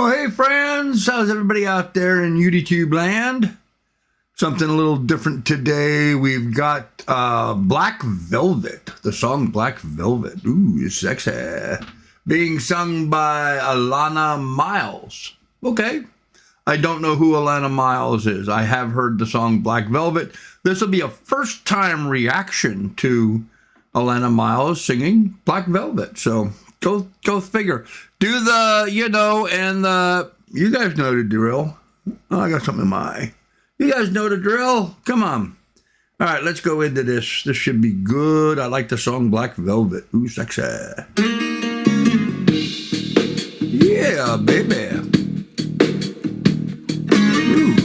Oh, hey friends, how's everybody out there in YouTube land? Something a little different today. We've got Black Velvet, the song Black Velvet. Ooh, sexy. Being sung by Alannah Myles. Okay, I don't know who Alannah Myles is. I have heard the song Black Velvet. This will be a first time reaction to Alannah Myles singing Black Velvet. So go figure. Do the, you guys know the drill. Oh, I got something in my eye. You guys know the drill? Come on. All right, let's go into this. This should be good. I like the song Black Velvet. Ooh, sexy. Yeah, baby. Ooh.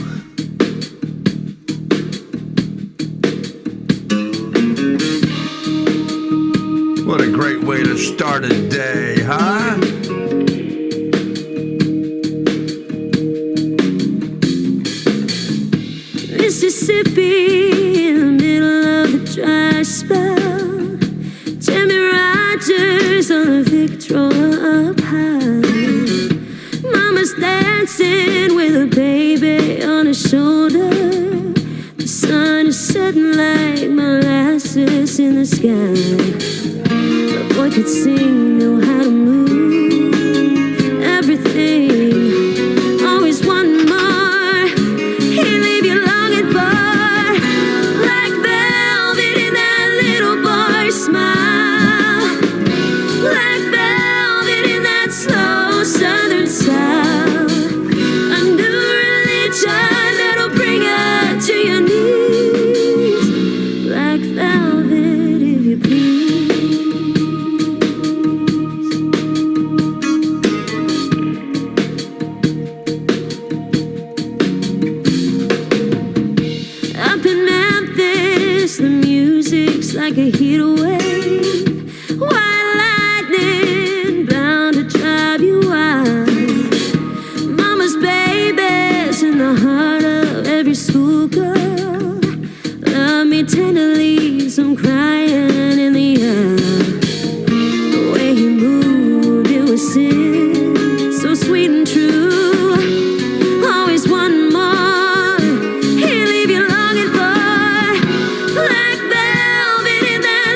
What a great way to start a day, huh? Mississippi in the middle of a dry spell. Jimmy Rogers on a Victrola up high. Mama's dancing with her baby on her shoulder. The sun is setting like molasses in the sky. The boy could sing, know how to move everything. Always one more. He leave you longing for, like velvet in that little boy's smile, like velvet in that slow southern sound. A new religion that'll bring her to your knees. Black velvet, if you please. The music's like a heat wave, white lightning bound to drive you wild. Mama's baby's in the heart of every schoolgirl. Love me tenderly, leaves them crying in the air. The way he moved, it was sin, so sweet and true. Always one more. He leave you longing for, like velvet in that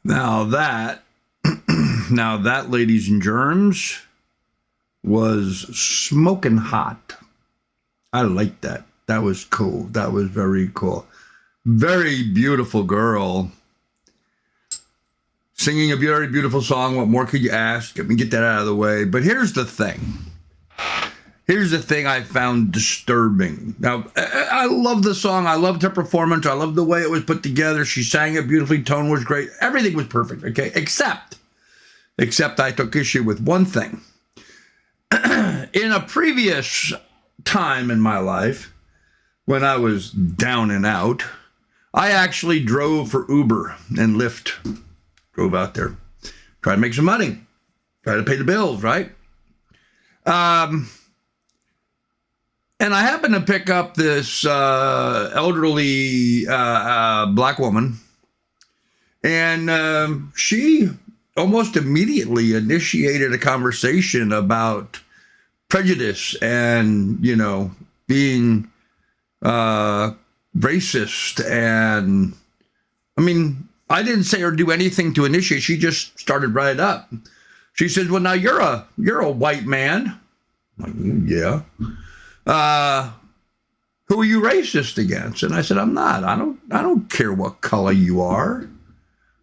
Now that, now that, ladies and germs, was smoking hot. I like that. That was cool. That was very cool. Very beautiful girl. Singing a very beautiful song. What more could you ask? Let me get that out of the way. But here's the thing. Here's the thing I found disturbing. Now, I love the song. I loved her performance. I loved the way it was put together. She sang it beautifully. Tone was great. Everything was perfect, okay? Except I took issue with one thing. In a previous time in my life, when I was down and out, I actually drove for Uber and Lyft. Drove out there. Tried to make some money. Tried to pay the bills, right? And I happened to pick up this elderly black woman, and she almost immediately initiated a conversation about prejudice and, you know, being racist. And I mean, I didn't say or do anything to initiate. She just started right up. She said, "Well, now you're a white man." I'm like, "Yeah. Who are you racist against?" And I said, "I'm not. I don't care what color you are.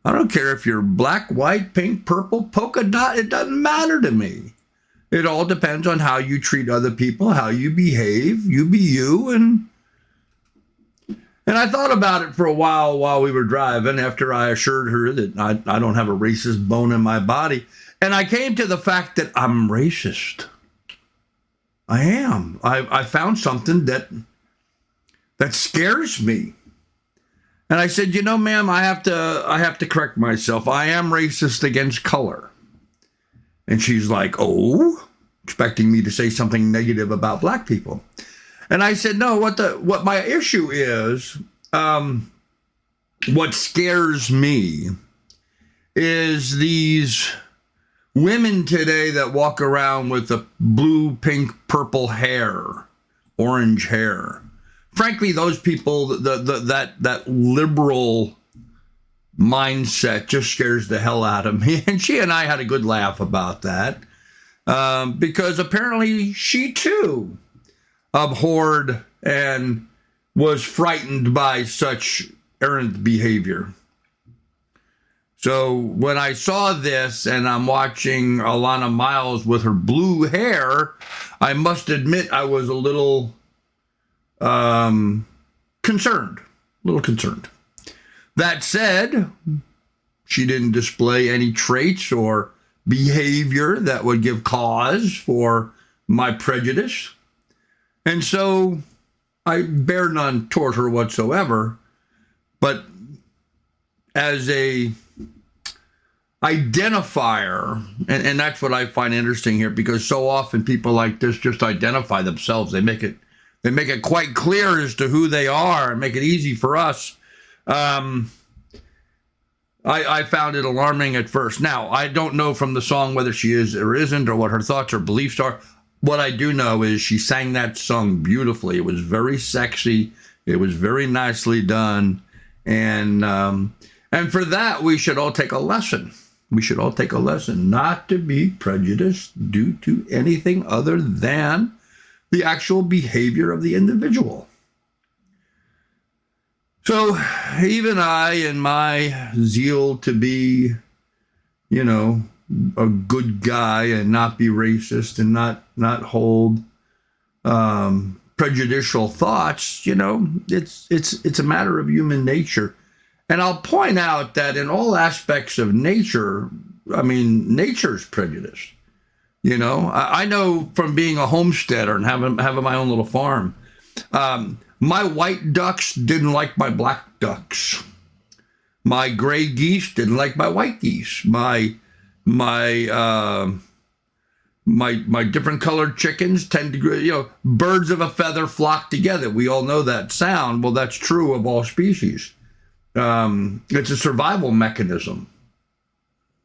I don't care if you're black, white, pink, purple, polka dot. It doesn't matter to me. It all depends on how you treat other people, how you behave. You be you." And I thought about it for a while we were driving after I assured her that I don't have a racist bone in my body. And I came to the fact that I'm racist. I am. I found something that scares me. And I said, "You know, ma'am, I have to correct myself. I am racist against color." And she's like, "Oh," expecting me to say something negative about black people. And I said, "No, what my issue is, what scares me is these women today that walk around with the blue, pink, purple hair, orange hair. Frankly, those people, that liberal mindset just scares the hell out of me." And she and I had a good laugh about that, because apparently she too abhorred and was frightened by such errant behavior. So when I saw this and I'm watching Alannah Myles with her blue hair, I must admit I was a little concerned. That said, she didn't display any traits or behavior that would give cause for my prejudice. And so I bear none toward her whatsoever. But as a identifier, and that's what I find interesting here, because so often people like this just identify themselves. They make it quite clear as to who they are and make it easy for us. I found it alarming at first. Now, I don't know from the song whether she is or isn't, or what her thoughts or beliefs are. What I do know is she sang that song beautifully. It was very sexy. It was very nicely done. And for that, we should all take a lesson. We should all take a lesson not to be prejudiced due to anything other than the actual behavior of the individual. So even I, in my zeal to be, you know, a good guy and not be racist and not hold prejudicial thoughts, you know, it's a matter of human nature. And I'll point out that in all aspects of nature, I mean, nature's prejudiced. You know, I know from being a homesteader and having my own little farm, my white ducks didn't like my black ducks. My gray geese didn't like my white geese. My different colored chickens tend to, you know, birds of a feather flock together. We all know that sound. Well, that's true of all species. It's a survival mechanism.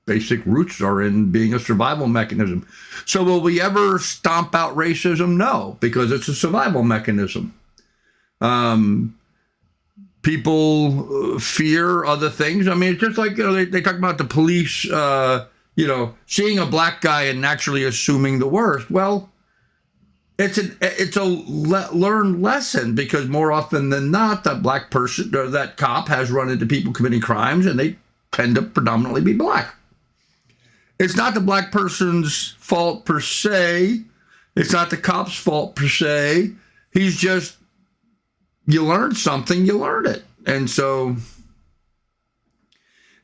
Basic roots are in being a survival mechanism. So will we ever stomp out racism? No, because it's a survival mechanism. people fear other things. I mean, it's just like, they talk about the police, seeing a black guy and naturally assuming the worst. Well, it's a learned lesson, because more often than not, that black person or that cop has run into people committing crimes, and they tend to predominantly be black. It's not the black person's fault per se. It's not the cop's fault per se. He's just, you learn something, you learn it. And so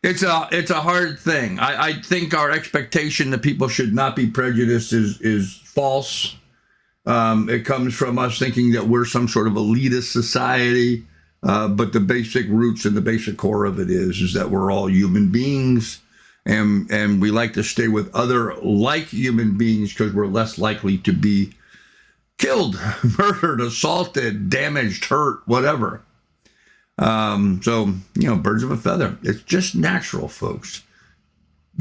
it's a hard thing. I think our expectation that people should not be prejudiced is false. It comes from us thinking that we're some sort of elitist society, but the basic roots and the basic core of it is that we're all human beings, and we like to stay with other like human beings because we're less likely to be killed, murdered, assaulted, damaged, hurt, whatever. So, birds of a feather. It's just natural, folks.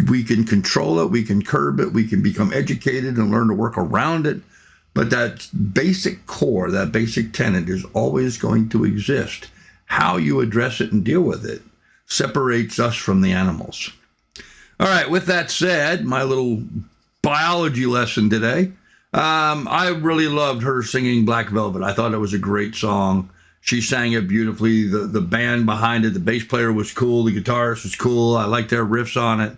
We can control it, we can curb it, we can become educated and learn to work around it. But that basic core, that basic tenet is always going to exist. How you address it and deal with it separates us from the animals. All right, with that said, my little biology lesson today. I really loved her singing Black Velvet. I thought it was a great song. She sang it beautifully. The band behind it, the bass player was cool. The guitarist was cool. I liked their riffs on it.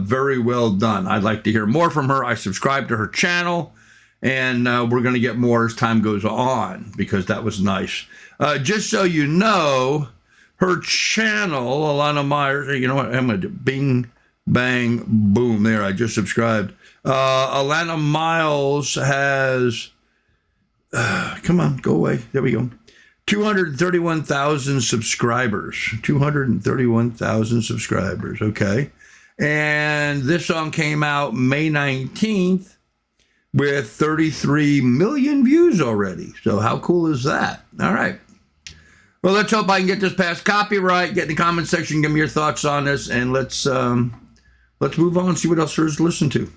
Very well done. I'd like to hear more from her. I subscribe to her channel. And we're going to get more as time goes on, because that was nice. Just so you know, her channel, Alannah Myles, you know what? I'm going to do bing, bang, boom. There, I just subscribed. Alannah Myles has, come on, go away. There we go. 231,000 subscribers. 231,000 subscribers. Okay. And this song came out May 19th. With 33 million views already. So how cool is that? All right. Well, let's hope I can get this past copyright. Get in the comment section, give me your thoughts on this, and let's move on and see what else there is to listen to.